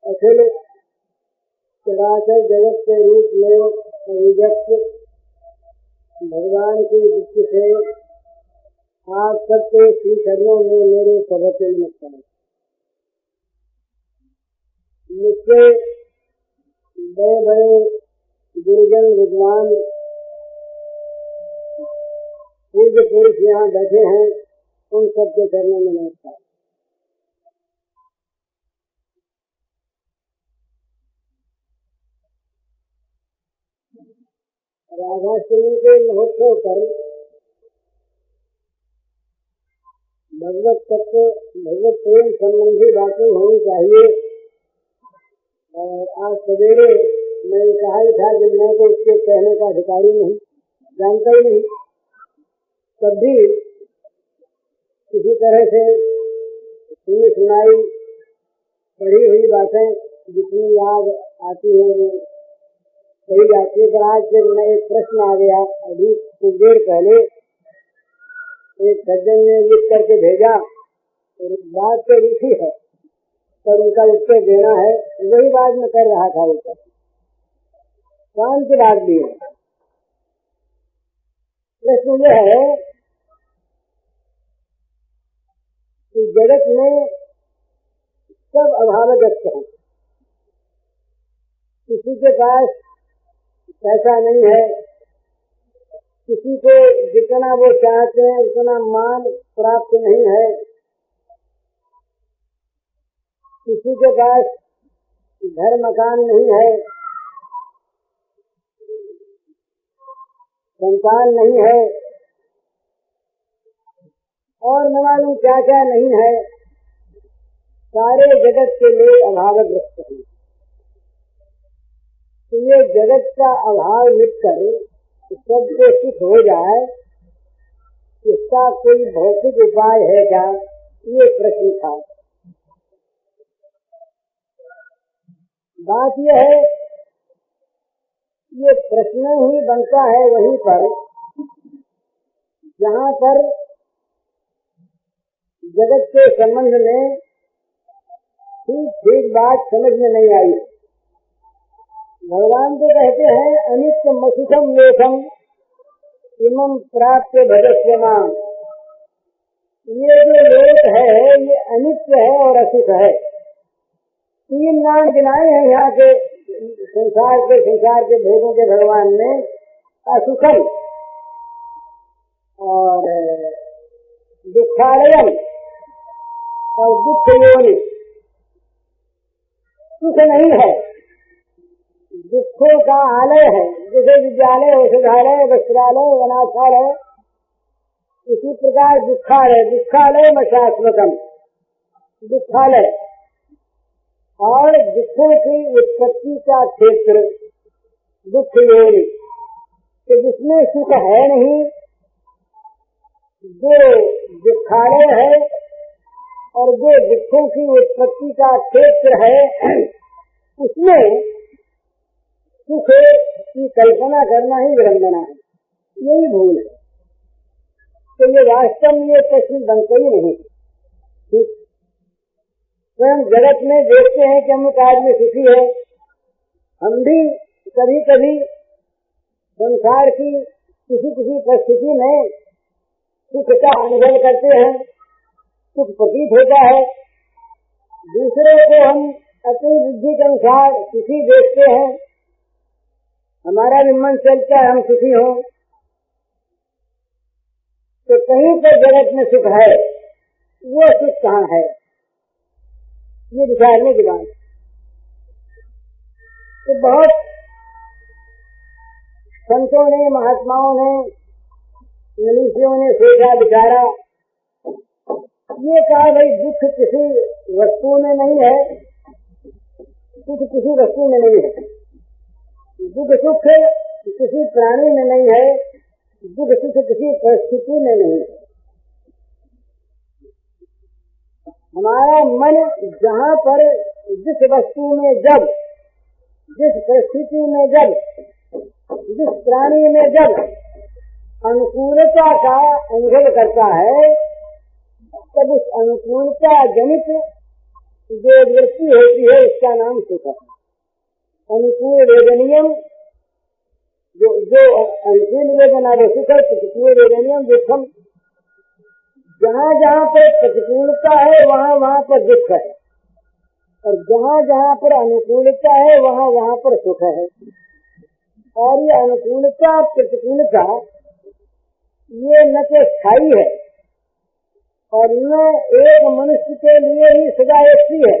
अखिल चराचर जगत के रूप में अभिव्यक्त भगवान की दृष्टि से आप सबके श्री चरणों में मेरे सबके नमस्कार। मुझसे बड़े बड़े गुरुजन विद्वान पूज्य पुरुष यहाँ बैठे हैं, उन सबके चरणों में नमस्कार। राधाष्टमी के महोत्सव पर भगवत तत्व भगवत प्रेम संबंधी बातें होनी चाहिए। और आज सवेरे मैंने कहा ही था कि मैं तो इसके कहने का अधिकारी नहीं, जानता ही नहीं, तब भी किसी तरह से सुनी सुनाई पढ़ी हुई बातें जितनी याद आती है वो कही जाती है। पर आज जब मैं एक प्रश्न आ गया, अभी कुछ देर पहले एक सज्जन ने लिख करके भेजा और बात तो रुचि है पर उनका उत्तर देना है, वही बात मैं कर रहा था। ऊपर काम की बात भी है। प्रश्न यह है कि जगत में सब अभावग्रस्त हैं, किसी के पास पैसा नहीं है, किसी को जितना वो चाहते हैं उतना मान प्राप्त नहीं है, किसी के पास घर मकान नहीं है, संतान नहीं है और न मालूम क्या क्या नहीं है। सारे जगत के लोग अभावग्रस्त हैं। तो ये जगत का अभाव मिटकर सबको सुख हो जाए, इसका कोई भौतिक उपाय है क्या, ये प्रश्न था। बात यह है, ये प्रश्न ही बनता है वहीं पर जहाँ पर जगत के संबंध में ठीक ठीक बात समझ में नहीं आई। भगवान तो कहते हैं अनित्य मसुखम लोकम इमं प्राप्त भजस्व नाम। ये जो लोक है ये अनित्य है और असुख है। तीन नाम गिनाए हैं यहाँ के संसार के भोगों के भगवान ने, असुखम और दुखालयम और दुख योनि। सुख नहीं है, दुखों का आलय है, जैसे विद्यालय औषधालय वस्त्रालय वनाशालय, इसी प्रकार दुखालय दुखालय मशाश्वतम दुखालय और दुखों की उत्पत्ति का क्षेत्र दुख योनि, कि जिसमें सुख है नहीं, जो दुखालय है और जो दुखों की उत्पत्ति का क्षेत्र है, उसमें सुख की कल्पना करना ही विडंबना है, यही भूल है। तो ये वास्तव में ये प्रश्न बनते ही नहीं। स्वयं जगत में देखते हैं कि अमुक आदमी सुखी है, हम भी कभी कभी संसार की किसी किसी परिस्थिति में सुख का अनुभव करते हैं, सुख प्रतीत होता है, दूसरे को हम अपनी बुद्धि के अनुसार सुखी देखते हैं, हमारा भी मन चलता है हम सुखी हों। तो कहीं पर जगत में सुख है, वो सुख कहाँ है, ये विचारने की बात। तो बहुत संतों ने, महात्माओं ने, मनीषियों ने सोचा विचारा, ये कहा भाई दुख किसी वस्तु में नहीं है, सुख किसी वस्तु में नहीं है, दुख सुख किसी प्राणी में नहीं है, दुख सुख किसी परिस्थिति में नहीं है। हमारा मन जहाँ पर जिस वस्तु में जब, जिस परिस्थिति में जब, जिस प्राणी में जब अनुकूलता का अनुभव करता है, तब उस अनुकूलता जनित जो वृत्ति होती है उसका नाम सुख है। अनुकूल वेदनियम, जो अनुकूल वेदना वो सुख है, प्रतिकूल वेदनियम दुखम। जहाँ जहाँ पर प्रतिकूलता है वहाँ वहाँ पर दुख है, और जहाँ जहाँ पर अनुकूलता है वहाँ वहाँ पर सुख है। और ये अनुकूलता प्रतिकूलता ये न तो स्थायी है और न एक मनुष्य के लिए ही सदा एक सी है,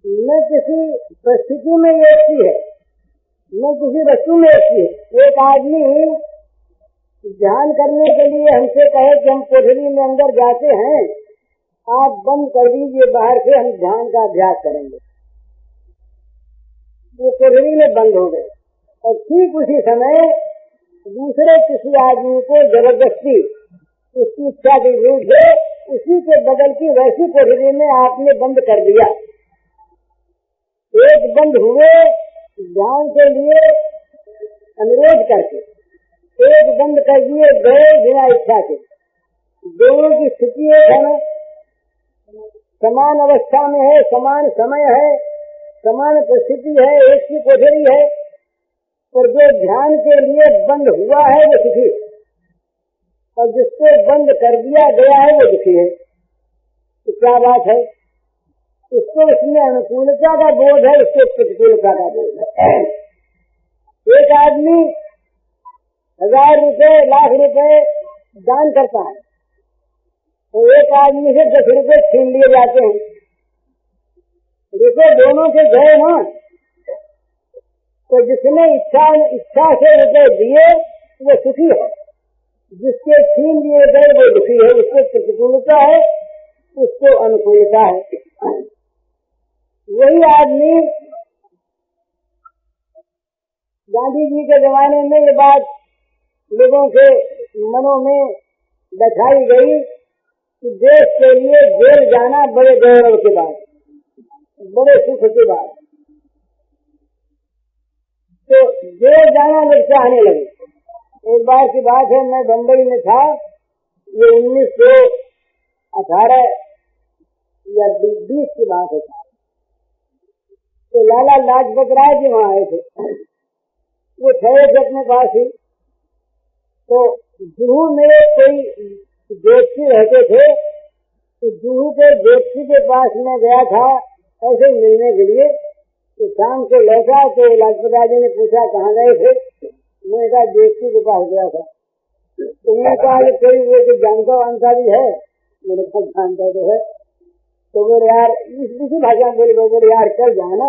न किसी परिस्थिति में एक सी है, न किसी वस्तु में एक सी है। एक आदमी ध्यान करने के लिए हमसे कहे कि हम कोठरी में अंदर जाते हैं, आप बंद कर दीजिए बाहर से, हम ध्यान का अभ्यास करेंगे। वो कोठरी में बंद हो गए और ठीक उसी समय दूसरे किसी आदमी को जबरदस्ती उसकी इच्छा के विरुद्ध उसी के बगल की वैसी कोठरी में आपने बंद कर दिया। एक बंद हुए ध्यान के लिए अनुरोध करके, एक बंद कर दिए गए बिना इच्छा के। दोनों की स्थिति एक है, समान अवस्था में है, समान समय है, समान परिस्थिति है, एक की कोठरी है, और जो ध्यान के लिए बंद हुआ है वो सुखी है, और जिसको बंद कर दिया गया है वो दुखी है। तो क्या बात है, इसको उसमें अनुकूलता का बोध है, उसको प्रतिकूलता का बोध है। एक आदमी 1000 रुपए, लाख रुपए दान करता है, तो एक आदमी से 10 रुपए छीन लिए जाते हैं। रुपए दोनों से गए ना, तो जिसने इच्छा से रुपए दिए वो सुखी है, जिसके छीन लिए गए वो दुखी है। उसको प्रतिकूलता है, उसको अनुकूलता है। वही आदमी गांधी जी के जमाने में ये बात लोगों के मनों में बैठाई गई कि देश के लिए जेल जाना बड़े गौरव की बात, बड़े सुख की बात। तो जेल जाना लोग चाहने लगे। एक बार की बात है, मैं बम्बई में था, ये 1918 या 20 की बात है। तो लाला लाजपत राय जी वहाँ आए थे, वो ठहरे थे अपने पास ही। तो जुहू में कोई ज्योतिषी रहते थे, तो जुहू के ज्योतिषी के पास में गया था ऐसे मिलने के लिए। तो शाम को लौटा तो लाजपत राय जी ने पूछा कहाँ गए थे। मैंने कहा ज्योतिषी के पास गया था। तो उन्होंने कहा कोई वो जानता वानता भी है? मैंने खुद जानता तो है। तो बोले यार, इसी भाषा में बोले यार कल जाना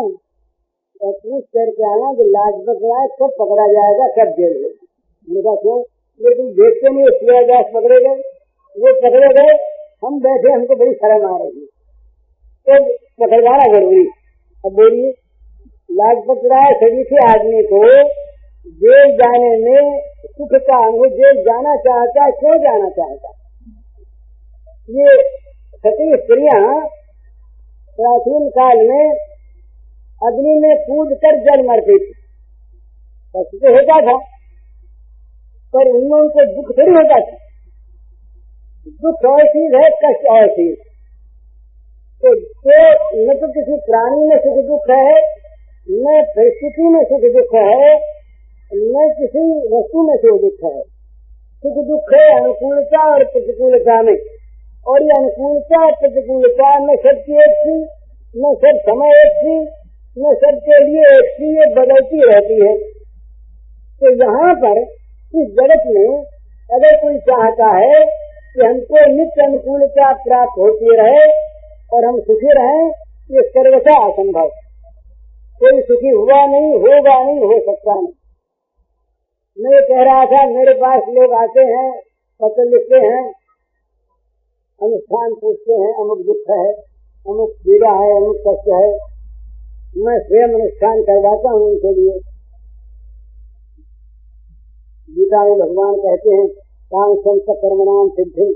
और पूछ करके आना कि लाजपत राय कब पकड़ा जाएगा, कब जेल में। मैंने कहा क्यों? लेकिन देखते नहीं सूर्यदास पकड़े गए, वो पकड़े गए, हम बैठे, हमको बड़ी शर्म आ रही। तो पकड़वाना जरूरी। अब बोलिए, लाजपत राय शरीफी आदमी को जेल जाने में सुख का अनुभव, जेल जाना चाहता है, क्यों जाना चाहता? ये सती स्त्रियां प्राचीन काल में अग्नि में कूद कर जल मरते थे। कष्ट तो होता था, पर उनमें उनको दुख थोड़ी होता था। दुख और चीज है, कष्ट और चीज। तो न तो किसी प्राणी में सुख दुख है, न परिस्थिति में सुख दुख है, न किसी वस्तु में सुख दुख है। सुख दुख है अनुकूलता और प्रतिकूलता में, और ये अनुकूलता और प्रतिकूलता न सबकी एक थी, न सब समय एक थी, न सबके लिए एक थी, ये बदलती रहती है। तो यहाँ पर इस जगत में अगर कोई चाहता है कि हमको नित्य अनुकूलता प्राप्त होती रहे और हम सुखी रहें, ये सर्वथा असंभव। कोई सुखी हुआ नहीं, होगा नहीं, हो सकता नहीं। मैं कह रहा था, मेरे पास लोग आते हैं, पत्र लिखते हैं, अनुष्ठान पूछते हैं, अमुक दुख है, अमुक पीड़ा है, अमुक कष्ट है। मैं स्वयं अनुष्ठान करवाता हूँ उनके लिए। गीता में भगवान कहते हैं, काम संत कर्मणाम सिद्धि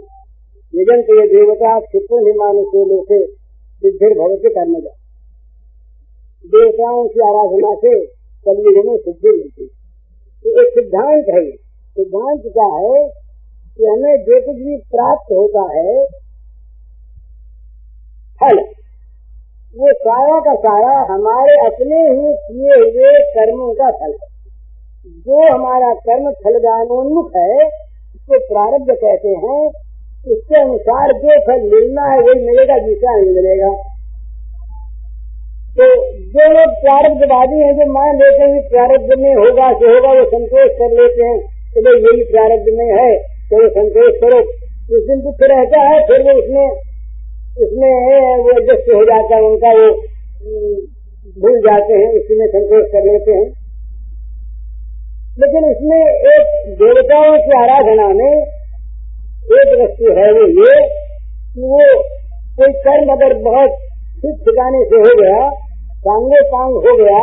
निजंत ये देवता क्षिप्र ही मानुषे लोके सिद्धिर भविष्य करने जा। देवताओं की आराधना से कलयुग में सिद्धि मिलती। तो एक सिद्धांत है। सिद्धांत क्या है कि हमें जो कुछ भी प्राप्त होता है फल, वो सारा का सारा हमारे अपने ही किए हुए कर्मों का फल है। जो हमारा कर्म फलदानोन्मुख है उसको प्रारब्ध कहते हैं। इसके अनुसार जो फल मिलना है वही मिलेगा, दूसरा नहीं मिलेगा। तो जो लोग प्रारब्धवादी हैं, जो मान लेते हैं कि प्रारब्ध में होगा तो होगा, वो संतोष कर लेते हैं कि भाई यही प्रारब्ध में है, चलो संतोष करो। उस दिन दुख रहता है, फिर वो उसमें वो एडजस्ट हो जाता है उनका, वो भूल जाते हैं, उसी में संतोष कर लेते हैं। लेकिन इसमें एक देवताओं की आराधना में एक वस्तु है, वो ये कि वो कोई कर्म अगर बहुत ठीक ठिकाने से हो गया, सांगे सांग हो गया,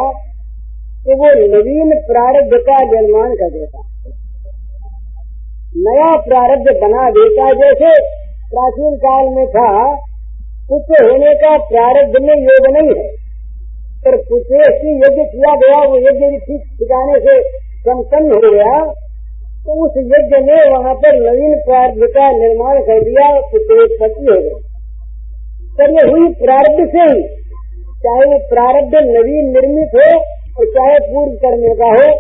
तो वो नवीन प्रारब्ध का निर्माण कर देता, नया प्रारब्ध बना देता। जैसे प्राचीन काल में था, पुत्र होने का प्रारब्ध में योग नहीं है, पर पुत्रेष्टि यज्ञ किया गया, वो यज्ञ ठीक ठिकाने से संपन्न हो गया, तो उस यज्ञ ने वहाँ पर नवीन प्रारब्ध का निर्माण कर दिया, पुत्रोत्पत्ति हो गई। पर ये हुई प्रारब्ध से ही, चाहे वो प्रारब्ध नवीन निर्मित हो और चाहे पूर्व कर्म का हो।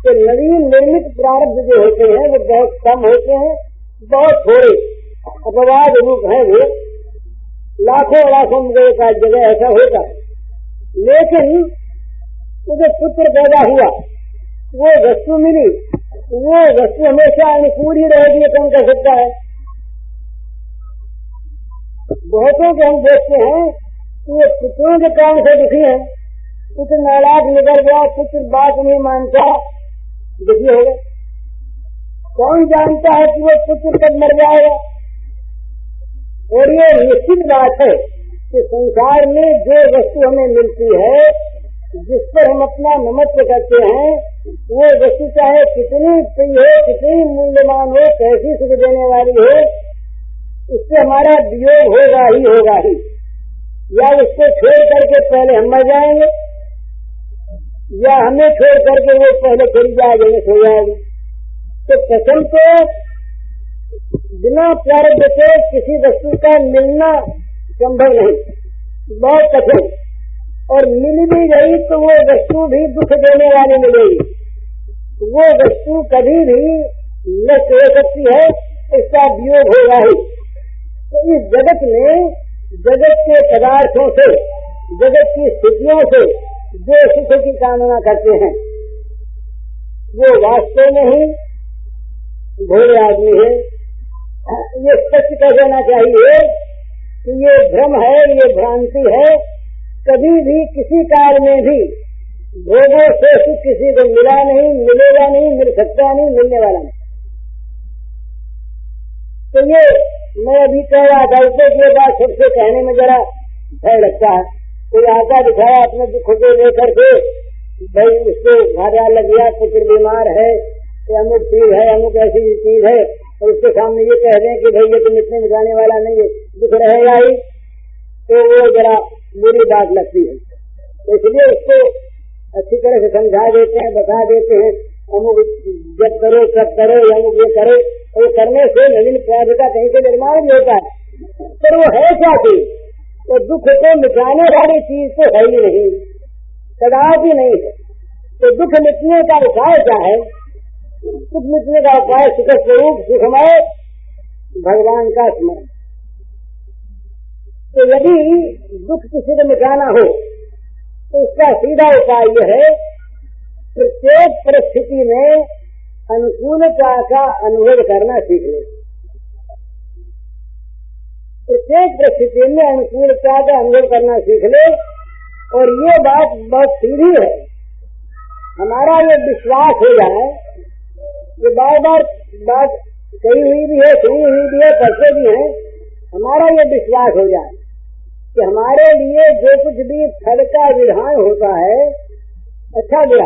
तो नवीन निर्मित प्रारब्ध जो होते हैं वो बहुत कम होते हैं, बहुत थोड़े अपवाद रूप है, वो लाखों लाखों का जगह ऐसा होता है। लेकिन जो पुत्र पैदा हुआ, वो वस्तु मिली, वो वस्तु हमेशा अनुकूल ही रहेगी, कौन कह सकता है। बहुतों के हम देखते हैं कि वो पुत्रों के काम से दुखी है, पुत्र नाराज निकल गया, पुत्र बात नहीं मानता, दुखी हो गया। कौन जानता है कि वो पुत्र कब मर जाएगा। और ये निश्चित बात है कि संसार में जो वस्तु हमें मिलती है, जिस पर हम अपना नमस्कार करते हैं, वो वस्तु चाहे कितनी प्रिय हो, कितनी मूल्यवान हो, कैसी सुख देने वाली हो, इससे हमारा वियोग होगा ही होगा ही। या उसको छोड़ करके पहले हम मर जाएंगे, या हमें छोड़ करके वो पहले चली जाएगी, सो जाएगी। तो कसम को बिना प्रारब्ध के किसी वस्तु का मिलना संभव नहीं, बहुत कठिन। और मिल भी गई तो वो वस्तु भी दुख देने वाली मिलेगी, वो वस्तु कभी भी नष्ट हो सकती है, इसका वियोग होगा ही। तो इस जगत में, जगत के पदार्थों से, जगत की स्थितियों से जो सुख की कामना करते हैं, वो वास्तव में ही भोले आदमी है। ये सच कह देना चाहिए कि ये भ्रम है, ये भ्रांति है। कभी भी किसी काल में भी भोगों से सुख किसी को मिला नहीं, मिलेगा नहीं, मिल सकता नहीं, मिलने वाला नहीं। तो ये मैं अभी कह रहा था, उससे ये बात सबसे कहने में जरा भय लगता है। कोई आता दिखाया अपने दुख को लेकर के, भाई उसको घाटा लग गया, पुत्र बीमार है, अमुक चीज है, अमुक ऐसी चीज है, और उसके सामने ये कह दें कि भाई ये तो मिटने मिटाने वाला नहीं है, दुख रहेगा ही, तो वो जरा बुरी बात लगती है। तो इसलिए उसको अच्छी तरह से समझा देते हैं, बता देते हैं, अमुक जब करो सब करो, अमुक ये करो, और करने से नवीन प्रार्थ का कहीं से निर्माण भी होता है। पर वो है क्या चीज? तो दुख को मिटाने वाली चीज तो है ही नहीं, कदापि नहीं है। तो दुख मिटने का उपाय क्या है? दुख मिटने का उपाय सुख स्वरूप सुखमय भगवान का स्मरण। तो यदि दुख किसी को मिटाना हो तो इसका सीधा उपाय यह है, प्रत्येक परिस्थिति में अनुकूलता का अनुभव करना सीख ले। प्रत्येक परिस्थिति में अनुकूलता का अनुभव करना सीख ले। और ये बात बहुत सीधी है, हमारा ये विश्वास हो जाए, ये बार बार बात कही हुई भी है, सुनी हुई भी है, पढ़ते भी हैं, हमारा ये विश्वास हो जाए कि हमारे लिए जो कुछ भी फल का विधान होता है, अच्छा बुरा,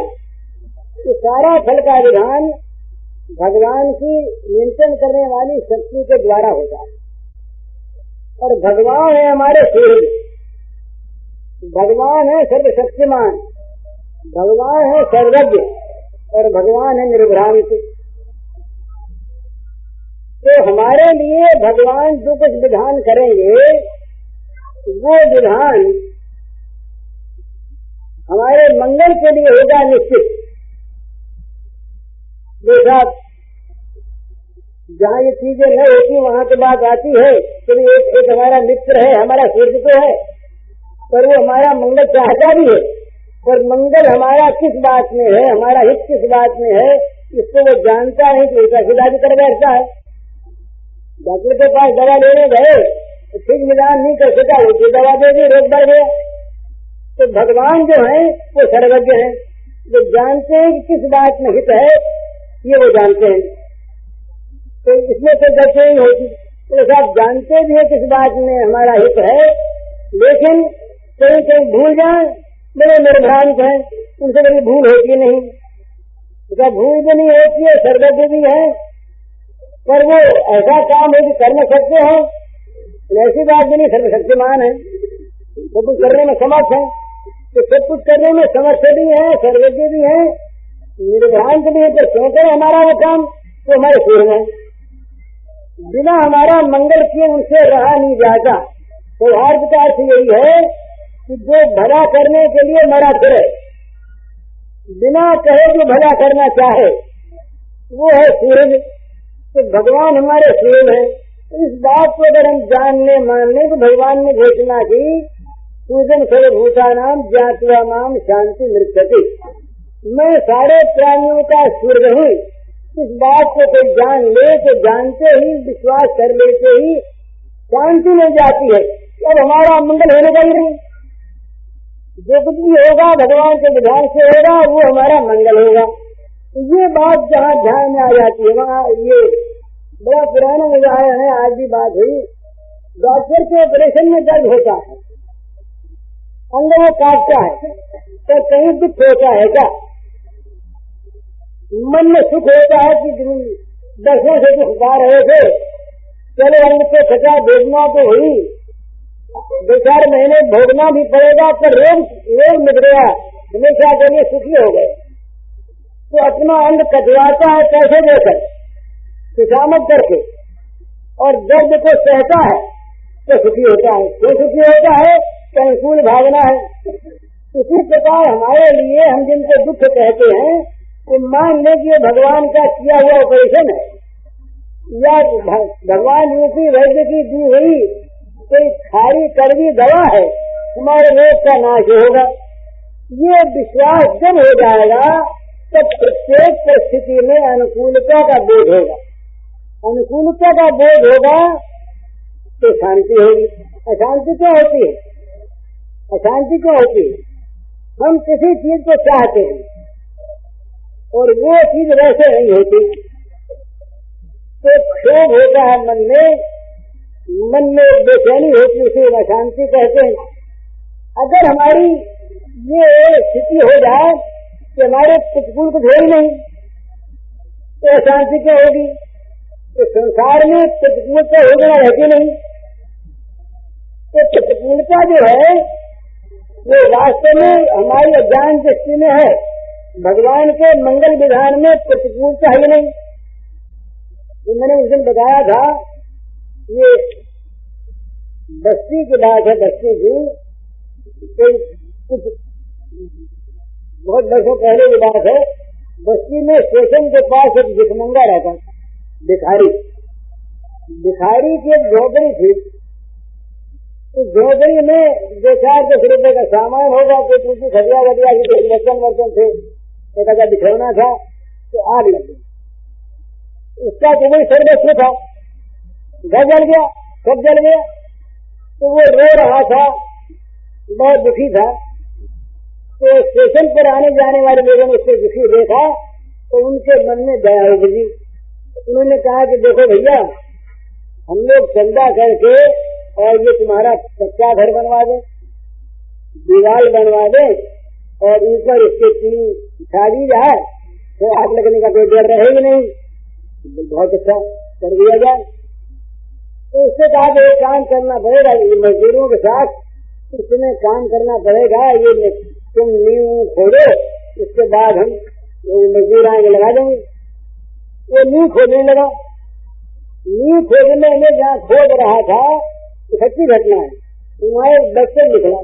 ये सारा फल का विधान भगवान की नियंत्रण करने वाली शक्ति के द्वारा होता है। और भगवान है हमारे सूर्य, भगवान है सर्वशक्तिमान, भगवान है सर्वज्ञ, और भगवान है निर्भ्रांति। तो हमारे लिए भगवान जो कुछ विधान करेंगे, वो विधान हमारे मंगल के लिए होगा निश्चित। देखा, जहाँ ये चीजें न होती वहाँ तो बात आती है कि एक हमारा मित्र है, हमारा सूर्य तो है, पर वो हमारा मंगल चाहता भी है। पर मंगल हमारा किस बात में है, हमारा हित किस बात में है, इसको वो जानता नहीं, तो उसका सीधा भी कर बैठता है। डॉक्टर के पास दवा लेने गए, ठीक निदान नहीं कर सका, उसकी दवा दे दी, रोग बढ़ गया। तो भगवान जो है वो सर्वज्ञ है, जो जानते हैं कि किस बात में हित है, ये वो जानते हैं। तो इसमें तो गलती नहीं होती। तो साहब जानते भी है किस बात में हमारा हित है, लेकिन कहीं कहीं भूल जाए, बड़े निर्भ्रांत हैं, उनसे कभी भूल होती नहीं। उसका भूल भी नहीं होती है, सर्वज्ञ भी है, पर वो ऐसा काम है कि कर न सकते हैं, ऐसी बात भी नहीं, सर्वशक्तिमान है, सब कुछ करने में समर्थ है। तो सब कुछ करने में समर्थ भी है, सर्वज्ञ भी है, निर्भ्रांत भी है। तो क्यों करे हमारा वो काम? तो हमारे सूर्य में बिना हमारा मंगल किए उनसे रहा नहीं जाता। सौहार्द का अर्थ यही है कि जो भला करने के लिए मरा करे, बिना कहे जो भला करना चाहे, वो है सूर्य। तो भगवान हमारे सूर्य है। इस बात को अगर हम जानने मानने तो भगवान ने घोषणा की, सूर्यम सर्वभूता नाम ज्ञात्वा माम शांति मृत्यति, मैं सारे प्राणियों का सूर्य हूँ। इस बात को कोई जान ले तो जानते ही, विश्वास कर लेते ही शांति मिल जाती है। अब हमारा मंगल होने का ही नहीं, जो कुछ भी होगा भगवान के विधान से होगा, वो हमारा मंगल होगा। ये बात जहाँ ध्यान में आ जाती है, वहाँ ये बड़ा पुराना उदाहरण है, आज भी बात हुई। डॉक्टर के ऑपरेशन में दर्द होता है, अंग वो काटता है, तो कहीं दुख होता है क्या? मन में सुख होता है कि दर्शों से दुख पा रहे थे, चलो अंग पे खचा भेजना तो हुई, 2-4 महीने भोगना भी पड़ेगा, पर रोग मिट गया, हमेशा के लिए सुखी हो गए। तो अपना अंग कटवाता है पैसे देकर, खुशामद करके, और दर्द को सहता है तो सुखी होता है। क्यों सुखी होता है? तो अनुकूल भावना है। इसी प्रकार हमारे लिए हम जिनको दुख कहते हैं, तो मान लें कि ये भगवान का किया हुआ ऑपरेशन है, या भगवान रूपी वैद्य की दी हुई कोई खारी कड़वी दवा है, हमारे रोग का नाश होगा। ये विश्वास जब हो जाएगा तब प्रत्येक परिस्थिति में अनुकूलता का बोध होगा। अनुकूलता का बोध होगा तो शांति होगी। अशांति क्यों होती है? अशांति क्यों होती है? हम किसी चीज को चाहते हैं और वो चीज वैसे नहीं होती, तो क्षोभ होता है मन में बेचैनी होती है, उसे अशांति कहते हैं। अगर हमारी ये स्थिति हो जाए कि हमारे प्रतिकूल कुछ हो ही नहीं, तो अशांति क्या होगी? तो संसार में प्रतिकूलता हो जाना रहती नहीं। तो प्रतिकूलता जो है वो वास्तव में हमारी अज्ञान दृष्टि में है, भगवान के मंगल विधान में प्रतिकूलता ही नहीं। तो मैंने उस दिन बताया था, ये बस्ती की बात है, बस्ती की कुछ बहुत वर्षों पहले की बात है। बस्ती में स्टेशन के पास एक भिखमंगा रहता, भिखारी। भिखारी की एक झोपड़ी थी। उस झोपड़ी में 2-4 रुपए का सामान होगा, कोई टूटी खटिया वटिया की, बर्तन थे, एक आधा बिछौना था। तो आग लग गई, उसका तो वही सर्वस्व था, घर जल गया, सब जल गया। तो वो रो रहा था, बहुत दुखी था। तो स्टेशन पर आने जाने वाले लोगों ने उससे दुखी देखा तो उनके मन में दया उपजी। उन्होंने कहा कि देखो भैया, हम लोग चंदा करके और ये तुम्हारा कच्चा घर बनवा दें, दीवार बनवा दें और ऊपर इसके 3 बिछा दी जाए, तो आग लगने का कोई डर रहेगी नहीं। बहुत अच्छा कर दिया जाए। तो उससे कहा कि एक काम करना पड़ेगा, ये मजदूरों के साथ इसमें काम करना पड़ेगा। ये तुम नींव खोदो, इसके बाद हम मजदूर आएंगे, लगा देंगे। वो नींव खोदने लगा। नींव खोदने में जहाँ खोद रहा था, सच्ची घटना है, वहाँ एक बर्तन निकला।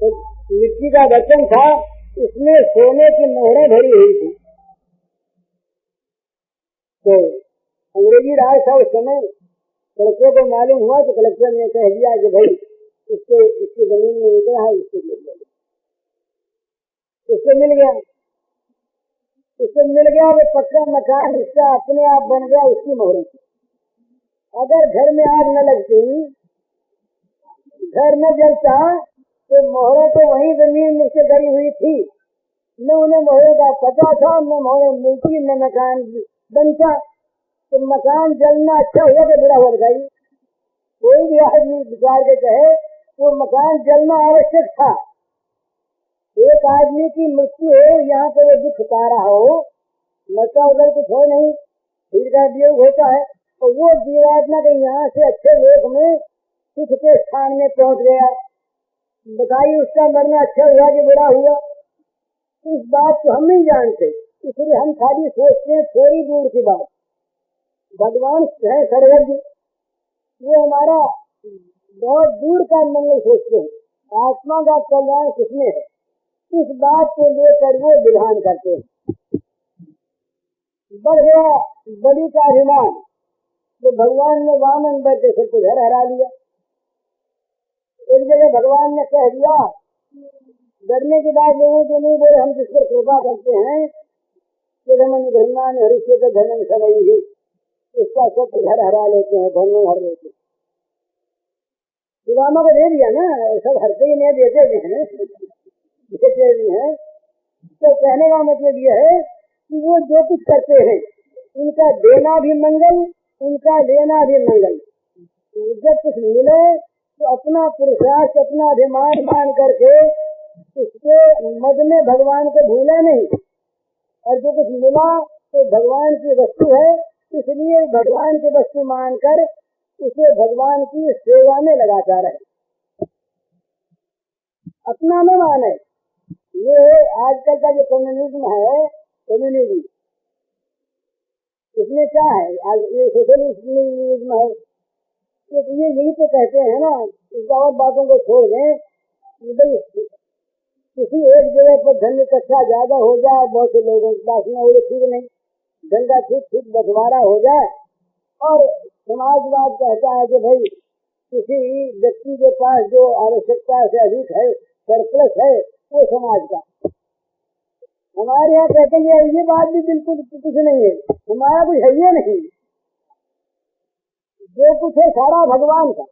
तो मिट्टी का बर्तन था, उसमें सोने की मोहरें भरी हुई थी। तो अंग्रेजी राज था उस समय। कलेक्टर को मालूम हुआ तो कलेक्टर ने कह दिया कि भाई इसकी जमीन में निकला है, इसको मिल गया। इसको मिल गया वो पक्का मकान, इसका अपने आप बन गया उसकी मोहरें। अगर घर में आग न लगती, घर न जलता, तो मोहरें तो वही जमीन में से गई हुई थी। न उन्हें मोहरे का पता था, न मोहरें मिलती, न मकान बनता। तो मकान जलना अच्छा हुआ कि बुरा हुआ बताइए? कोई भी आदमी विचार के कहे वो मकान जलना आवश्यक था। एक आदमी की मृत्यु हो, यहाँ पर वो दुख पा रहा हो, मरता उधर कुछ हो नहीं, फिर का वियोग होता है, तो वो जीवात्मा के यहाँ से अच्छे लोक में सुख के स्थान में पहुंच गया। बताइए उसका मरना अच्छा हुआ कि बुरा हुआ? इस बात को हम नहीं जानते, इसलिए हम खाली सोचते हैं थोड़ी दूर की बात। भगवान है सर्वज्ञ, वो हमारा बहुत दूर का मंगल सोचते हैं। आत्मा का कल्याण किसमें है, इस बात को लेकर वो विधान करते हैं। बढ़ गया बलि का अभिमान, तो भगवान ने वामन बल के सबको घर हरा लिया। एक जगह भगवान ने कह दिया, डरने की बात लोगों को नहीं बोले, हम जिस पर कृपा करते हैं कि धर्म धर्मा ने हरिष्य का धर्म समय ही इसका सब घर हरा लेते हैं, धन हर लेते हैं। सुदामा को दे दिया ना, सब हरते ही नहीं, देते भी हैं, देते भी हैं। तो कहने का मतलब यह है कि वो जो कुछ करते हैं उनका देना भी मंगल, उनका लेना भी मंगल। जब कुछ मिले तो अपना पुरुषार्थ, अपना अभिमान मान करके उसके मद में भगवान को भूला नहीं, और जो कुछ मिला तो भगवान की वस्तु है, इसलिए भगवान की वस्तु मानकर उसे भगवान की सेवा में लगाता रहे, अपना न माने। ये आजकल का जो कम्युनिज्म है, कम्युनिज्म, इसमें क्या है, आज ये सोशलिज्म है, ये यही तो कहते हैं ना। इस और बातों को छोड़ दें, किसी एक जगह पर धन इकट्ठा ज्यादा हो जाए, बहुत से लोगों के पास में, वो ठीक नहीं, धन का ठीक बंटवारा हो जाए, और समाजवाद कहता है कि भाई किसी व्यक्ति के पास जो आवश्यकता से अधिक है, सरप्लस है, वो समाज का। हमारे यहाँ कहते हैं ये बात भी बिल्कुल कुछ नहीं है, हमारा कुछ है ये नहीं, जो कुछ है सारा भगवान का।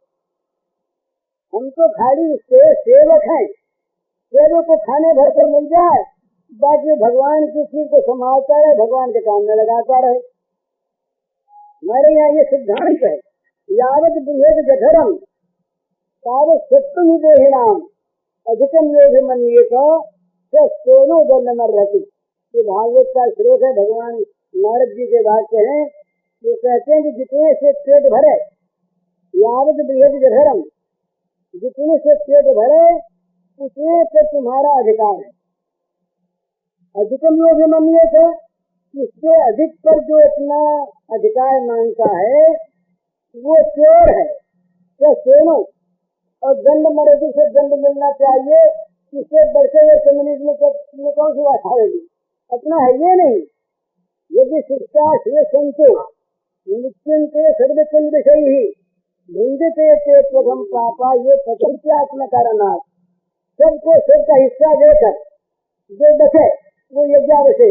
हम तो खाली सेवक हैं, सेवक को खाने भर कर मिल जाए, बाकी भगवान की चीज को संभालता रहे, भगवान के काम में लगाता रहे। हमारे यहाँ ये सिद्धांत है, यावत बुझेत जठरम तावत सत्तम ही देहिनाम अधिकम योग मनिए तो सोनो जन्मर रहती। ये भागवत का श्लोक है, भगवान नारद जी के वाक्य हैं। वो कहते हैं कि जितने से पेट भरे, यावत बुझेत जठरम, जितने से पेट भरे उसमें तो तुम्हारा अधिकार है। अधिकम योग मानिए था, इससे अधिक पर जो अपना अधिकार मानता है वो चोर है। क्या सोनो और दंड मर्जी से दंड मिलना चाहिए, इससे बढ़ते हुए कम्युनिज्म में कौन सी बात आएगी? अपना है ये नहीं। यदि शिक्षा से संतो निश्चिंते सर्वचंद विषय ही निंदिते ते प्रथम पापा, ये प्रकृत्यात्मकारणात् सबको सबका हिस्सा देकर जो बचे वो यज्ञावशे,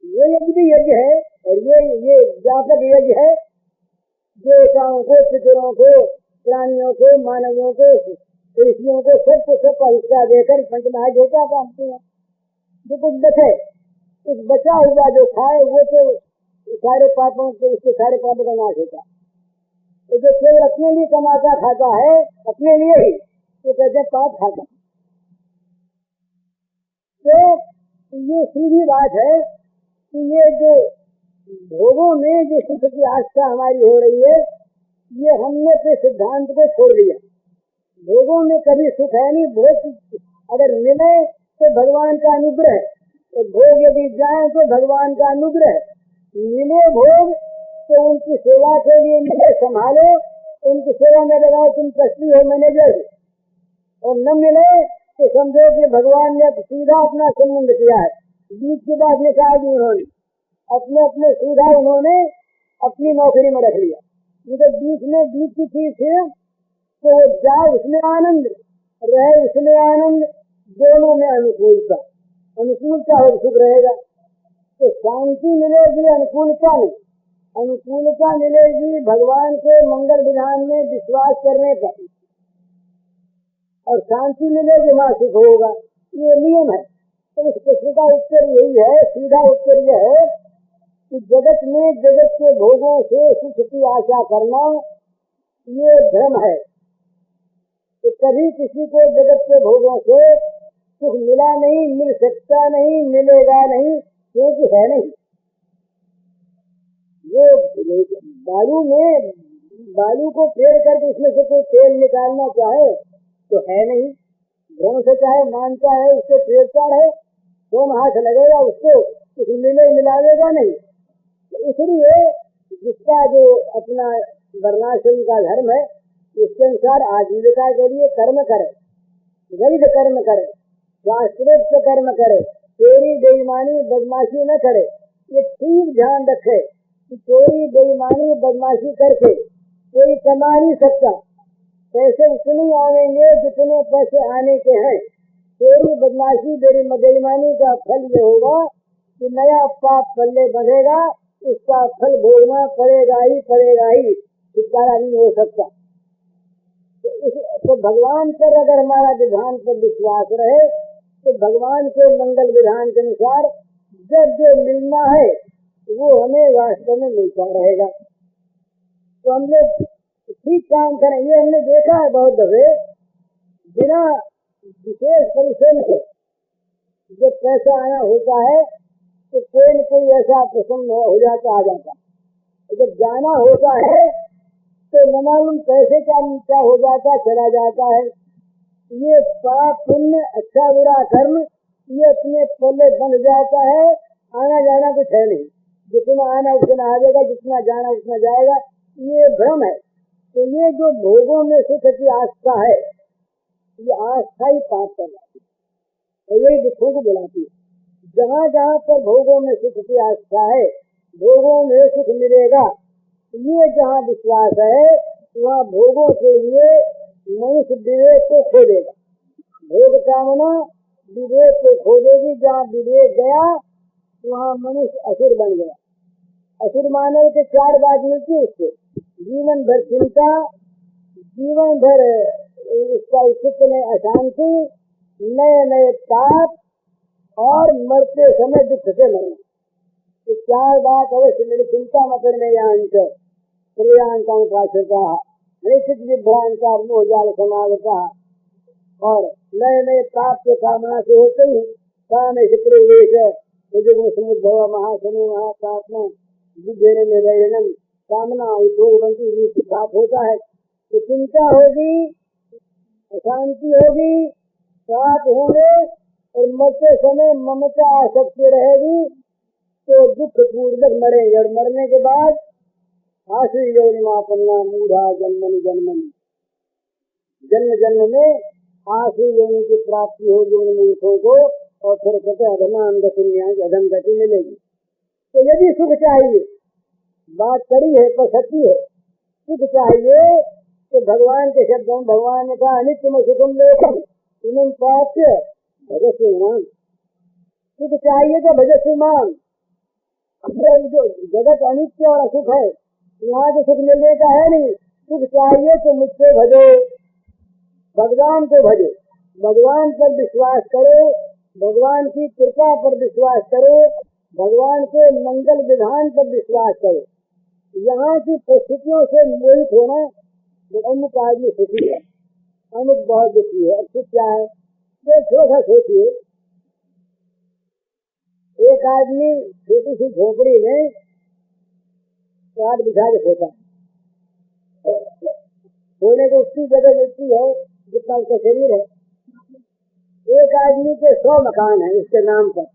ये यज्ञ भी यज्ञ है और ये व्यापक यज्ञ है। देवताओं को, पितरों को, प्राणियों को, मानवों को, ऋषियों को सबको सबका हिस्सा देकर पंचमहायज्ञ का काम किया। जो कुछ बचे, उस बचा हुआ जो खाए वो तो सारे पापों के, उसके सारे पापों का नाश होता। तो जो केवल अपने लिए कमाता खाता है, अपने लिए ही, तो कहते हैं पाप खाता। तो ये सीधी बात है कि ये जो भोगों में जो सुख की आस्था हमारी हो रही है, ये हमने अपने सिद्धांत को छोड़ दिया। भोगों में कभी सुख है नहीं। भोग अगर मिले तो भगवान का अनुग्रह, तो भोग यदि जाए तो भगवान का अनुग्रह। मिले भोग तो उनकी सेवा के लिए मिले, संभालो, उनकी सेवा में लगाओ, तुम ट्रस्टी हो, मैनेजर। और न मिले तो समझो कि भगवान ने सीधा अपना संबंध किया है, बीच की बात निकाल दी उन्होंने। अपने अपने सीधा उन्होंने अपनी नौकरी में रख लिया। जब बीच में बीच की चीज थी तो जाए उसमें आनंद, रहे उसमें आनंद, दोनों में अनुकूलता। अनुकूलता हो सुख रहेगा। तो शांति मिलेगी अनुकूलता में, अनुकूलता मिलेगी भगवान के मंगल विधान में विश्वास करने पर, और शांति मिलेगी वहाँ सुख होगा। ये नियम है। तो इस प्रश्न का उत्तर यही है, सीधा उत्तर यह है कि जगत में जगत के भोगों से सुख की आशा करना ये भ्रम है। तो कभी किसी को जगत के भोगों से सुख मिला नहीं, मिल सकता नहीं, मिलेगा नहीं, क्योंकि है नहीं। वो बालू को फेर करके उसमें से कोई तेल निकालना चाहे तो है नहीं। भ्रम से चाहे मानता है, उसको फेरता है, तो हाथ लगेगा, उसको कुछ मिलावेगा नहीं। इसलिए जिसका जो अपना वर्णाश्रम का धर्म है, इसके अनुसार आजीविका के लिए कर्म करे, वैध कर्म करे, शास्त्रोक्त कर्म करे, चोरी बेईमानी बदमाशी न करे। ये ठीक ध्यान रखे कि चोरी बेईमानी बदमाशी करके कोई कमा नहीं सकता। पैसे उतने आएंगे जितने पैसे आने के हैं। चोरी बदमाशी बेईमानी का फल ये होगा कि नया पाप पल्ले बंधेगा, इसका फल भोगना पड़ेगा ही, छुटकारा नहीं हो सकता। तो भगवान पर अगर हमारा विधान पर विश्वास रहे तो भगवान के मंगल विधान के अनुसार जब जो मिलना है वो हमें वास्तव में मिलता रहेगा। तो हम लोग ठीक काम करेंगे। हमने देखा है बहुत दफे बिना विशेष परिश्रम से जब पैसा आया होता है तो कोई न कोई ऐसा प्रसन्न हो जाता आ जाता। जब जाना होता है तो न मालूम पैसे का नीचा हो जाता, चला जाता है। ये पाप पुण्य अच्छा बुरा कर्म ये अपने पल्ले बन जाता है। आना जाना कुछ है नहीं, जितना आना उतना आएगा, जितना जाना उतना जाएगा। ये भ्रम है। तो ये जो भोगों में सुख की आस्था है, ये आस्था ही पाप कहलाती है और यही दुखों को बुलाती है। जहाँ जहाँ पर भोगों में सुख की आस्था है, भोगों में सुख मिलेगा, ये जहाँ विश्वास है वहाँ भोगों के लिए मनुष्य विवेक को खोजेगा। भोग कामना विवेक को खोजेगी। जहाँ विवेक गया वहाँ मनुष्य असुर बन गया। असुर मानव के चार बात मिलती है उससे: जीवन भर चिंता, जीवन भर उसका चित्त में अशांति, नए नए पाप और मरते समय दुख से मरना। तो चार बात अवश्य मेरी चिंता मत करने विभ्रांता मोहजाल समागता। और नए नए पाप के कामना से होते ही काम समुद्भव महासमूह महापात्मा विधेने में रहनम कामना बनती पाप होता है। तो चिंता होगी अशांति होगी, पाप होंगे और मरते समय ममता आसक्ति रहेगी तो दुख पूर्वक मरेंगे। और मरने के बाद आसुरी योनिमापन्ना मूढ़ा जन्मनि जन्मनि, जन्म जन्म में आसुरी योनि की प्राप्ति होगी उन मूर्खों को, और फिर कहते अधमान गति अधम गति मिलेगी। तो यदि सुख चाहिए, बात करी है पर सच्ची है, सुख चाहिए तो भगवान के शब्दों, भगवान ने कहा अनित्यम सुखम लोकम इनम प्राप्य भजस्वी मां। सुख चाहिए तो भजस्वी मां। जो जगत अनित्य और असुख है, यहाँ से सुख मिलने का है नहीं। सुख चाहिए तो मुझसे भजो, भगवान को भजो, भगवान पर विश्वास करो, भगवान की कृपा पर विश्वास करो, भगवान के मंगल विधान पर विश्वास करो। यहाँ की परिस्थितियों से मोहित होना, अमुक आदमी सुखी है, अमुक बहुत दुखी है, सुख क्या है? तो थोड़ा सोचिए, एक आदमी छोटी सी झोपड़ी में काट बिछा के सोता है, सोने को उसकी जगह मिलती है जितना उसका शरीर है। एक आदमी के 100 मकान है उसके नाम पर,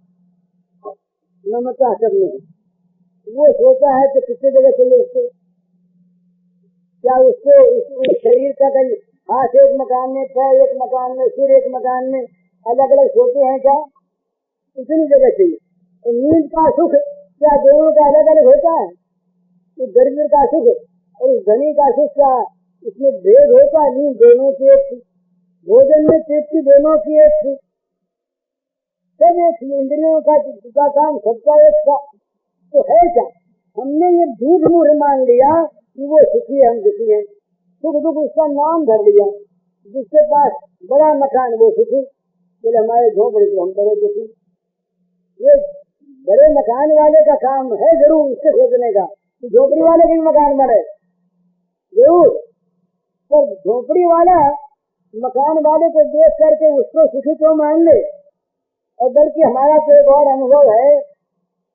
नमता सब नहीं, वो सोचा है कि कितने जगह चले उसको, क्या उसको उस शरीर का कहीं हाथ एक मकान में, पैर एक मकान में, सिर एक मकान में अलग अलग सोते हैं क्या? इतनी जगह चाहिए। तो नींद का सुख क्या दोनों का अलग अलग होता है? इस गरीब का सुख और इस धनी का सुख क्या इसमें भेद होता है? नींद दोनों की एक थी, भोजन में तृप्ति दोनों की एक थी, सब एक थी, इंद्रियों का काम सबका एक था। तो है क्या? हमने ये झूठ मूढ़ मान लिया कि वो सुखी है, हम दुखी हैं। सुख दुख उसका नाम धर लिया। जिसके पास बड़ा मकान वो सुखी, बोले हमारे झोपड़ी तो हम बड़े दुखी। ये बड़े मकान वाले का काम है जरूर उससे सोचने का कि झोपड़ी वाले भी मकान बने जरूर, पर झोपड़ी वाला मकान वाले को देख करके उसको सुखी क्यों मान ले? और बल्कि हमारा तो एक और अनुभव है,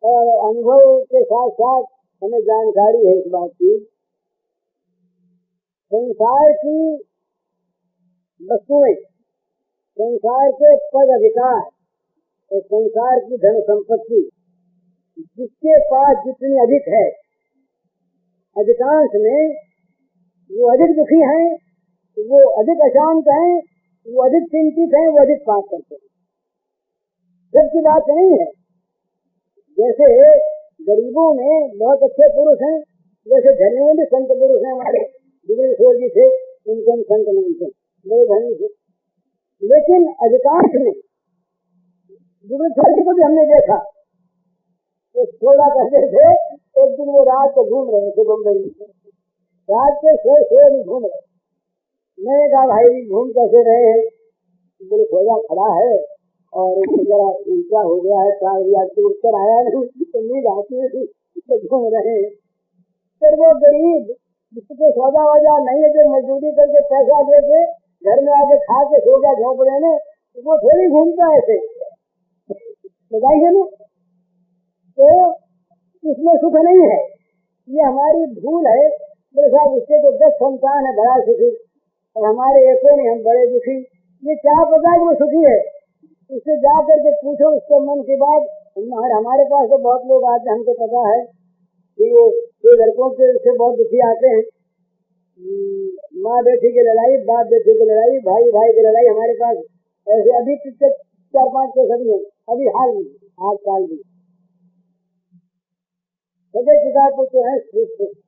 और अनुभव के साथ साथ हमें जानकारी है इस बात की, संसार की वस्तुएं, संसार के पद अधिकार और संसार की धन संपत्ति जिसके पास जितनी अधिक है, अधिकांश में वो अधिक दुखी हैं, वो अधिक अशांत हैं, वो अधिक चिंतित हैं, वो अधिक पाप करते हैं। सबकी बात नहीं है। जैसे गरीबों में बहुत अच्छे पुरुष हैं, जैसे धनी में भी संत पुरुष हैं। हमारे बिजनेश्वर जी थे, उनको हम संत मानते हैं, बड़े धनी थे। लेकिन अधिकांश में बिजनेश्वर जी को भी हमने देखा, वो थोड़ा कहते थे, एक दिन वो रात को घूम रहे थे बम्बई में, रात के सोए नहीं घूम रहे। मैंने कहा भाई घूम कैसे रहे हैं? बोले खोजा खड़ा है और जरा ऊंचा हो गया है, 4 बजे से उत्तर आया नहीं तो नींद आती है तो घूम रहे हैं। फिर वो गरीब जिसके सौदा वौदा नहीं है, जो मजदूरी करके पैसा देके घर में आके खा के सो गया झोंपड़े में, वो थोड़ी घूमता है ऐसे, बताइए ना। तो इसमें सुख नहीं है, ये हमारी भूल है। मेरे साथ उसके तो 10 संतान है बड़ा सुखी और हमारे ऐसे नहीं, हम बड़े दुखी। ये क्या पता कि वो सुखी है? उससे जा करके पूछो उसके मन की बात। हमारे पास तो बहुत लोग आते हैं, हमको पता है कि वो लड़कों से बहुत दुखी आते हैं। माँ बेटी की लड़ाई, बाप बेटी की लड़ाई, भाई भाई की लड़ाई, हमारे पास ऐसे अभी 4-5 केस अभी है, अभी हाल में, आज साल में सगे पिता पुत्र हैं,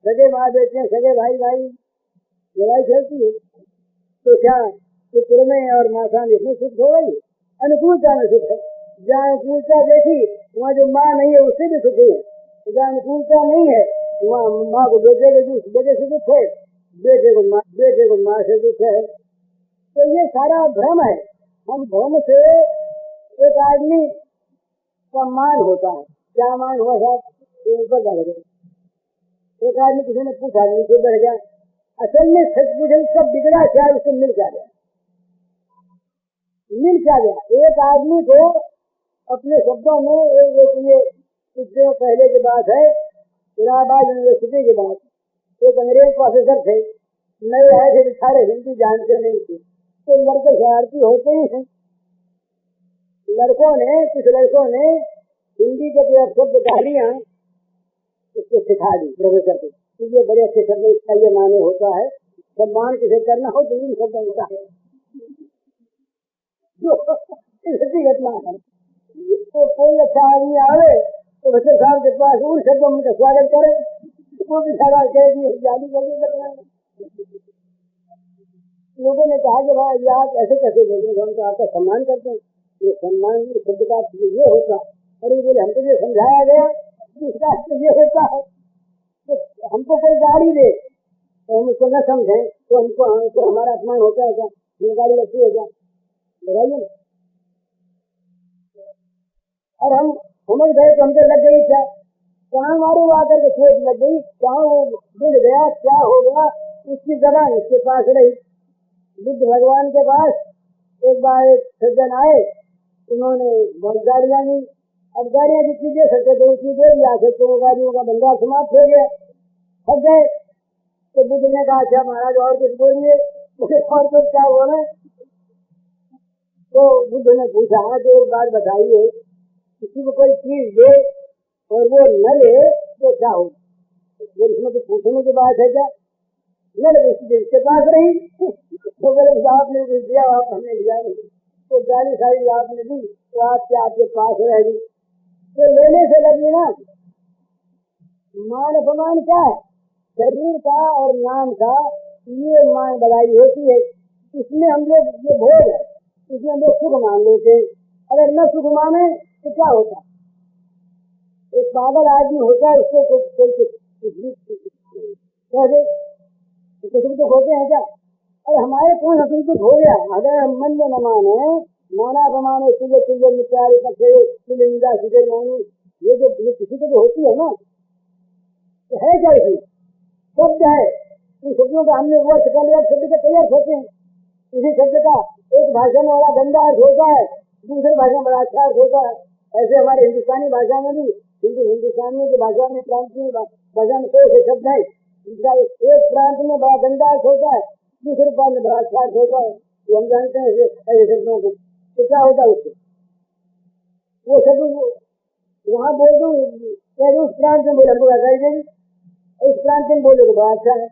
सगे माँ बेटे हैं, सगे भाई भाई, लड़ाई चलती है। तो क्या पुत्र में और माता में इसमें सुख हो गई? अनुकूलता में सुख है। जहाँ अनुकूलता देखी वहाँ जो माँ नहीं है उससे भी सुखी है, जहाँ अनुकूलता नहीं है वहाँ माँ को बेटे से दुख है, बेटे को माँ से दुख है। तो ये सारा भ्रम है। हम भ्रम से एक आदमी का मान होता है। क्या मान हुआ साहब? ऊपर जा गया एक आदमी, किसी ने पूछा नीचे बैठ गया। असल में सच पूछे सब बिगड़ा क्या, उसको मिल क्या गया? एक आदमी को अपने शब्दों में ये कुछ दिनों पहले की बात है, इलाहाबाद यूनिवर्सिटी की बात, एक अंग्रेज प्रोफेसर थे, नए आए थे, सारे हिंदी जानते नहीं थे। तो लड़के शरारती होते ही हैं। कुछ लड़कों ने हिंदी के जो शब्द गालियां उसको सिखा दी प्रोफेसर को, ये बड़े अच्छे शब्द, इसका ये माने होता है, सम्मान किसे करना हो तो इन शब्द होता है। ऐसी घटना है। तो कोई अच्छा आदमी आवे तो प्रोफेसर साहब के पास उन शब्दों में स्वागत करे, वो भी सारा कह दिए जाली जल्दी करना है। लोगों ने कहा कि भाई आप ऐसे कैसे बोलते, हम तो आपका सम्मान करते हैं, ये सम्मान शब्द का ये होता। अरे बोले हमको ये समझाया गया इसका ये होता है, तो हमको कोई गाड़ी दे तो हम उसको न समझे तो हमको हमारा अपमान होता है क्या, ये गाड़ी लगती है क्या, बताइए। और हम समझ गए तो हमको लग गई क्या, कहाँ हमारे आकर के सोच लग गई, कहाँ वो मिल गया, क्या हो गया, उसकी जबान उसके पास रही। बुद्ध भगवान के पास एक बार एक सज्जन आए, उन्होंने बहुत गाड़ियां ली। अब गाड़ियां जितनी दे सकते थे उतनी दे दिया, तो वो गाड़ियों का बंदा समाप्त हो गया, थक गए। तो बुद्ध ने कहा अच्छा महाराज और कुछ बोलिए, और कुछ क्या बोले। तो बुद्ध ने पूछा कि एक बात बताइए, किसी को कोई चीज दे और वो न ले तो क्या हो, इसमें तो पूछने की बात है क्या, न ले इसके पास रही। तो बोले आपने कुछ दिया, आप हमने लिया नहीं, तो गाड़ी सारी आपने दी तो आपके पास रहेगी, तो लेने से लगी ना। मान अपमान क्या है, शरीर का और नाम का ये मान बढ़ाई होती है, इसमें हम लोग ये भोग है, इसमें हम लोग सुख मान लेते हैं। अगर न सुख माने तो क्या होता, एक पागल आदमी होता है, उसको कुछ भी तो होते हैं क्या। अरे हमारे कौन हकीकत हो गया, अगर हम मन में न माने, माना प्रमाणे तुझे तुझे मित्यारे पक्षे निंदा सीधे मानी, ये जो किसी को होती है ना, तो है क्या इसी शब्द है, इन शब्दों का हमने वो कर लिया, शब्द के तैयार होते हैं। इसी शब्द का एक भाषा में बड़ा गंदा अर्थ होता है, दूसरी भाषा में बड़ा अच्छा अर्थ होता है। ऐसे हमारे हिंदुस्तानी भाषा में भी, हिंदुस्तानी की भाषा में, प्रांतीय भाषा में कोई ऐसे शब्द है जिसका एक प्रांत में बड़ा गंदा अर्थ होता है, दूसरे प्रांत में बड़ा अच्छा अर्थ होता है। तो हम जानते हैं ऐसे शब्दों को, तो क्या होता है उससे, वो शब्द वहाँ बोल दो उस प्रांत में बोले हमको बताई देगी, इस प्रांत में बोले तो बड़ा अच्छा है।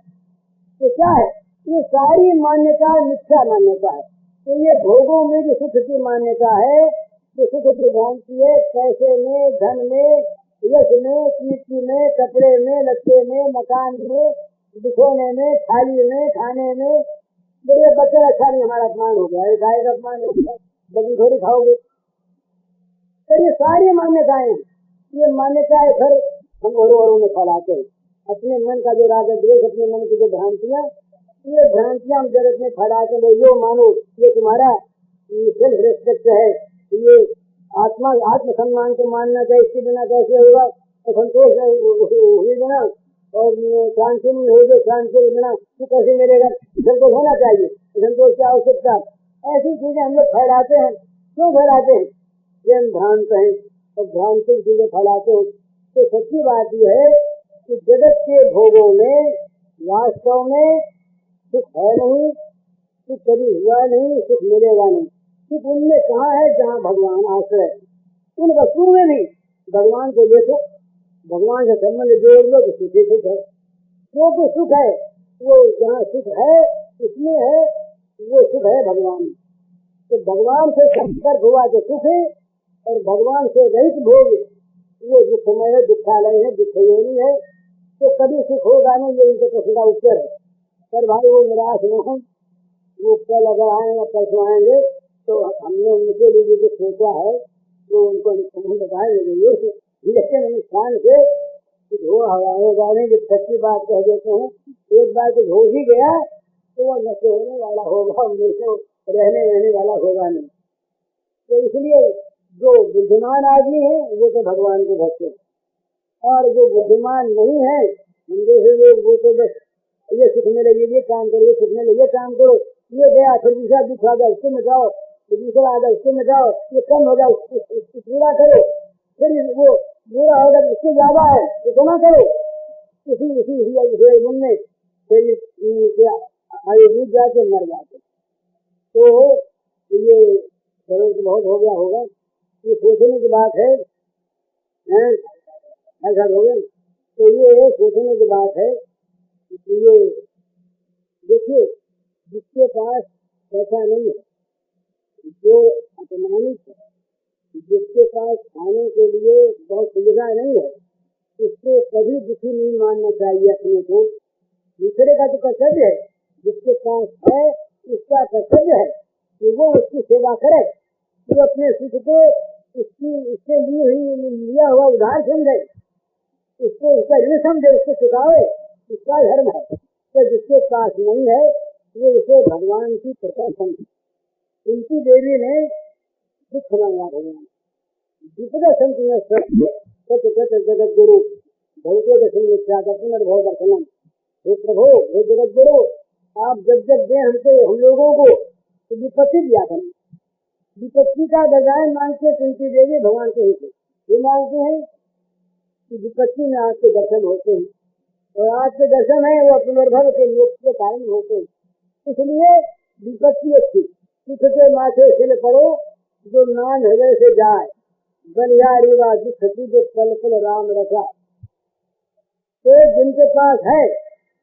तो क्या है, ये सारी मान्यता मिथ्या मान्यता है। तो ये भोगों में जो सुख की मान्यता है, जो सुख की भ्रांति है, पैसे में, धन में, यश में, कीर्ति में, कपड़े में, लत्ते में, मकान में, बिछोने में, थाली में, खाने में, बड़े बच्चे अच्छा नहीं, हमारा अपमान हो गया, गाय का अपमान हो गया, बगी थोड़ी खाओगे। तो ये सारी मान्यताएं, ये मान्यताएं फिर हम औरों में फैलाते हैं। अपने मन का जो राग द्वेष, अपने मन की जो भ्रांतियां, ये भ्रांतियां हम जगत में फैलाते हैं। यो मानो ये तुम्हारा सेल्फ रेस्पेक्ट है, ये आत्मसम्मान को मानना चाहिए, इसके बिना कैसे होगा, तो संतोष हुए बिना और शांति नहीं होगी, शांति बिना कैसे मिलेगा, संतोष होना चाहिए, संतोष की आवश्यकता। ऐसी चीजें हम लोग फैलाते हैं, क्यों फैलाते हैं, ये हम भ्रांत हैं और भ्रांतिक चीजें फैलाते हैं। तो सच्ची बात यह है कि जगत के भोगों में वास्तव में सुख है नहीं, सुख कभी हुआ नहीं, सुख मिलेगा नहीं। सुख उनमें कहाँ है जहाँ भगवान आश्रय, उन वस्तुओं में भी भगवान को देखो, भगवान से संबंध जोड़ लो तो सुख ही सुख है। जो सुख है वो जहाँ सुख है उसमें है, वो सुख है भगवान। तो भगवान से संपर्क हुआ तो सुख है, और भगवान से रहित भोग वो दुखमय है, दुखालय है, दुखयोनी है, तो कभी सुख होगा नहीं। ये उनके प्रश्न का उत्तर है। पर भाई वो निराश न हो, वो कल अगर आएंगे परसों आएंगे तो हमने उनके लिए जो सोचा है तो उनको बताएंगे, लेकिन इंसान से कुछ होगा नहीं। जब सच्ची बात कह देते हैं, एक बार कुछ हो ही गया तो वो नशे होने वाला होगा, रहने वाला होगा नहीं। तो इसलिए जो बुद्धिमान आदमी है वो तो भगवान के भक्त है, और जो बुद्धिमान नहीं है जैसे वो तो बस ये सुख मिले ये काम करो, ये सुख मिले ये काम करो, ये गया फिर दूसरा दुख आ गया उसको मिटाओ, फिर दूसरा आ गया उसको मिटाओ, ये कम हो गया उसको पूरा करो, फिर वो बुरा होगा उससे ज्यादा है तो ना करो। इसी मन में फिर आयु जाते मर जाते। तो ये जरूर बहुत हो गया होगा, ये सोचने की बात है, ऐसा हो गया। तो ये सोचने की बात है कि ये देखिए, जिसके पास पैसा नहीं है, जो अपमानित है, जिसके पास खाने के लिए बहुत सुविधा नहीं है, उसको कभी दुखी नहीं मानना चाहिए अपने को। दूसरे का जो कर्तव्य है, जिसके पास है उसका कर्तव्य है कि वो उसकी सेवा करे, वो अपने सुख को इससे लिया हुआ उधार समझे, इसको उसका ऋण समझे, उसको चुकावे, इसका धर्म है। तो जिसके पास नहीं है वो उसे भगवान की कृपा समझे। कुंती देवी ने दुख मांगा भगवान, जिसका संत जगत गुरु भगवते दर्शन पुनर्भव दर्शनम। हे प्रभु, हे जगत गुरु, आप जब जब दे हमसे हम लोगों को तो विपत्ति दिया करें। विपत्ति का बजाय मांगते कुंती देवी भगवान से ही ये मांगते हैं कि विपत्ति में आपके दर्शन होते हैं, और आपके दर्शन है वो पुनर्भव के मोक्ष के कारण होते हैं। इसलिए विपत्ति अच्छी, सुख के माथे सिल पड़ो जो नाम हृदय से जाए, बलिहारी वा दुख जो पल पल राम रखा। तो जिनके पास है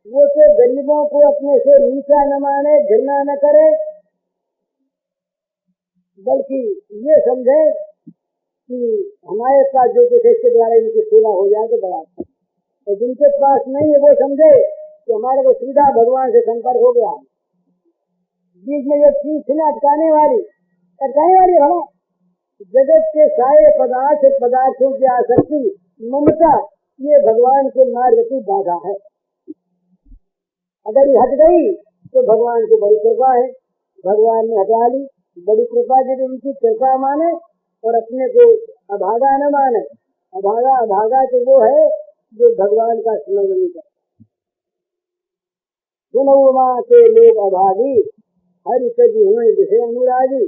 वो तो गरीबों को अपने से नीचा न माने, घृणा न करे, बल्कि ये समझे कि हमारे पास जो कुछ इसके द्वारा इनकी सेवा हो जाए तो बड़ा। और जिनके पास नहीं है वो समझे कि हमारे को सीधा भगवान से संपर्क हो गया। बीच में ये चीज थी अटकाने वाली भला जगत के सारे पदार्थों की आसक्ति, ममता, ये भगवान के मार्ग की बाधा है। अगर ये हट गई तो भगवान की बड़ी कृपा है, भगवान ने हटा ली, बड़ी कृपा यदि उनकी कृपा माने और अपने को अभागा न माने। अभागा तो वो है जो भगवान का स्मरण नहीं करता। सुनो माँ के लोग अभागी, हरि सजी हुए विषय अनुरागी।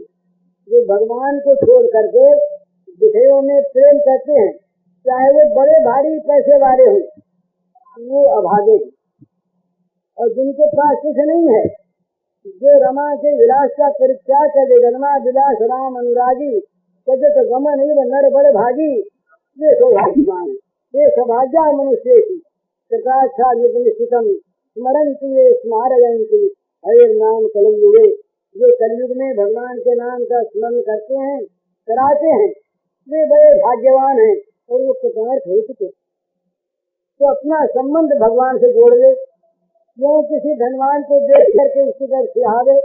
जो भगवान को छोड़ करके विषयों में प्रेम करते हैं, चाहे वो बड़े भारी पैसे वाले हों, वो अभागे। और जिनके पास कुछ नहीं है, जो रमा के विलास का परित्याग कर जन्मा विलास राम अनुरागी, सजत गमन नर बड़ भागी। ये सौभाग्यवान, ये सौभाग्य मनुष्य की प्रकाशा निश्चितम स्मरंती ये स्मारयंती हरे नाम कलयुगे। ये कलयुग में भगवान के नाम का स्मरण करते हैं, कराते हैं, वे बड़े भाग्यवान हैं और वो कृतार्थ हो चुके। तो अपना संबंध भगवान से जोड़ ले। क्यों किसी धनवान को देख करके उसकी तरफ सिहावे,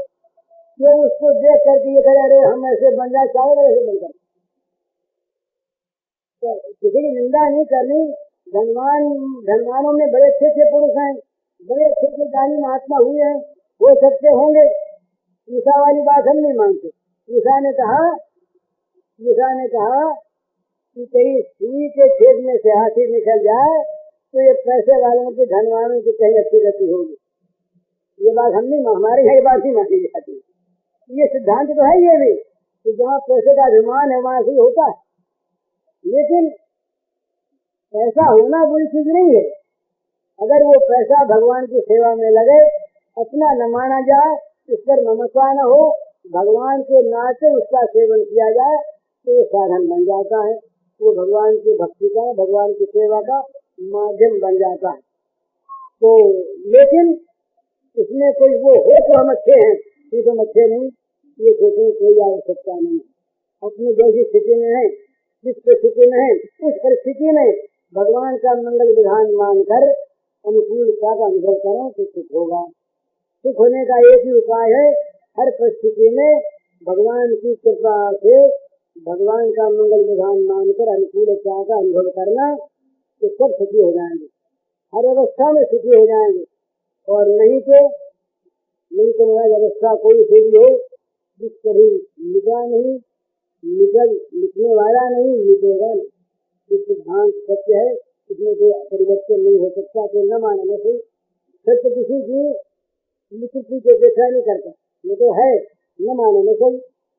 क्यों उसको देख करके ये करे अरे हम ऐसे बन जाए, चाहे ऐसे बन जाए। तो किसी की निंदा नहीं करनी। धनवानों में बड़े अच्छे पुरुष हैं, बड़े अच्छे ज्ञानी महात्मा हुए हैं, हो सकते होंगे। ईसा वाली बात हम नहीं मानते। ईसा ने कहा कि कहीं सुई के छेद में से हाथी निकल जाए तो ये पैसे वालों के धनवानों की कहीं अच्छी गति होगी। ये बात हम नहीं, हमारे यहाँ ये बात नहीं मानी जाती। ये सिद्धांत तो है ये भी कि जहाँ पैसे का अभिमान है वहां से होता है, लेकिन पैसा होना बुरी चीज नहीं है। अगर वो पैसा भगवान की सेवा में लगे, अपना न माना जाए, इस पर ममता न हो, भगवान के नाते उसका सेवन किया जाए तो ये साधन बन जाता है। वो भगवान की भक्ति का, भगवान की सेवा का माध्यम बन जाता है। तो लेकिन इसमें कोई वो हो तो हम अच्छे हैं, ठीक हम अच्छे नहीं, ये सोचने की कोई आवश्यकता नहीं। अपनी जैसी स्थिति में है, जिस परिस्थिति में है, उस परिस्थिति में भगवान का मंगल विधान मानकर अनुकूलता का अनुभव करें तो सुख होगा। सुख होने का एक ही उपाय है, हर परिस्थिति में भगवान की कृपा से भगवान का मंगल विधान मानकर अनुकूलता का अनुभव करना, तो सब सुखी हो जाएंगे, हर अवस्था में सुखी हो जाएंगे। और नहीं तो मेरा अवस्था कोई से भी हो, जिस कभी मिटा नहीं, मिटने वाला नहीं, मिटेगा नहीं। इस सिद्धांत सत्य है, इसमें कोई परिवर्तन नहीं हो सकता। तो न मानने से सत्य किसी की विकृति की अपेक्षा नहीं करता। ये तो है, न मानने से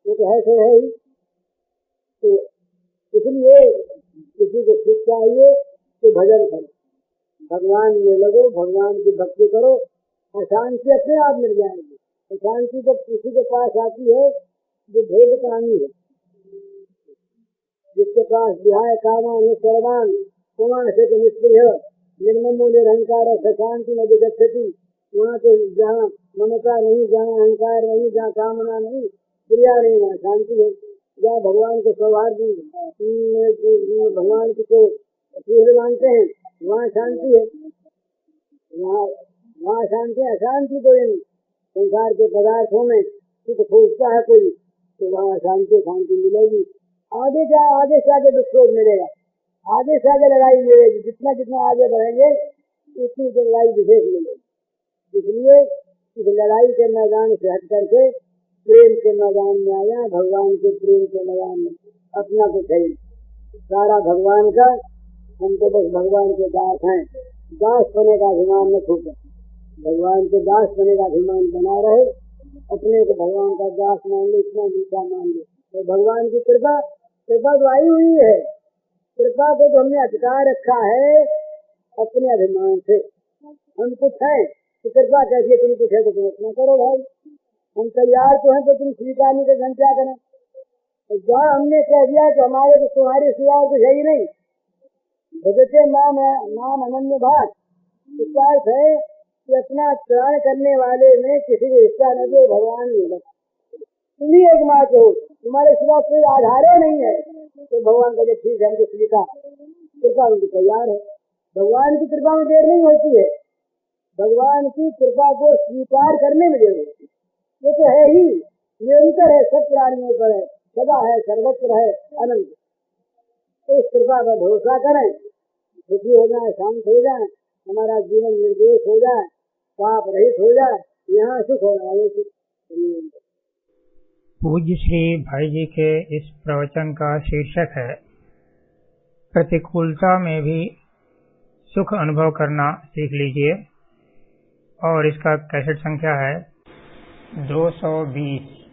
ये तो है से है ही। तो इसलिए किसी को सुख चाहिए तो भजन करो, भगवान में लगो, भगवान की भक्ति करो, अशांति अपने आप मिल जाएगी। तो शांति जब किसी के पास आती है जो भेद कामी है, जिसके पास विहाय कामान सर्वान कुमार से निष्क्रिय निर्ममो निरहंकार शांति न विगच्छति, वहाँ तो जहाँ ममता नहीं, जहाँ अहंकार नहीं, जहाँ कामना नहीं, क्रिया नहीं, वहाँ शांति है। जहाँ भगवान के सौहार्द भगवान को मानते हैं वहाँ शांति है, वहाँ शांति। अशांति तो इन संसार के पदार्थों में सुख खोजता है कोई, तो वहाँ शांति मिलेगी। आगे क्या, आगे से आगे विक्षोभ मिलेगा, आगे से आगे लड़ाई मिलेगी। जितना जितना आगे बढ़ेंगे उतनी लड़ाई विशेष मिलेगी। इसलिए इस लड़ाई के मैदान से हट करके प्रेम के मैदान में आया, भगवान के प्रेम के मैदान में अपना कुछ है सारा भगवान का। हम तो बस भगवान के दास हैं, दास बने का अभिमान न छूटे, भगवान के दास बने का अभिमान बना रहे, अपने को भगवान का दास मान लो, इतना मीठा मान लो। तो भगवान की कृपा तो आई हुई है, कृपा को तो हमने अधिकार रखा है अपने अभिमान से। हम कुछ है तो कृपा कैसी है, तुम कुछ है तो तुम अपना करो भाई, हम तैयार तो हैं, तो तुम स्वीकार नहीं कर क्या करें। तो जहाँ हमने कह दिया कि हमारे तो तुम्हारे सिवा कुछ है ही नहीं, भजते नाम अनन्य भाग, इसका अर्थ है कि अपना त्राण करने वाले में किसी को हिस्सा न दे, भगवान ही है, तुम ही एकमात्र हो, तुम्हारे सिवा कोई आधार नहीं है। तो भगवान का जब ठीक है हमको स्वीकार, कृपा उनकी तैयार है। भगवान की कृपा में देर नहीं होती है, भगवान की कृपा को स्वीकार करने में देर होती है। ये तो है ही, निरंतर है, सब प्राणियों पर है, सदा है, सर्वत्र है, अनंत। तो इस कृपा पर भरोसा करें, सुखी हो जाए, शांत हो जाए, हमारा जीवन निर्दोष हो जाए, पाप रहित हो जाए, यहाँ सुख हो रहा है। पूज्य श्री भाई जी के इस प्रवचन का शीर्षक है प्रतिकूलता में भी सुख अनुभव करना सीख लीजिए, और इसका कैसेट संख्या है 220।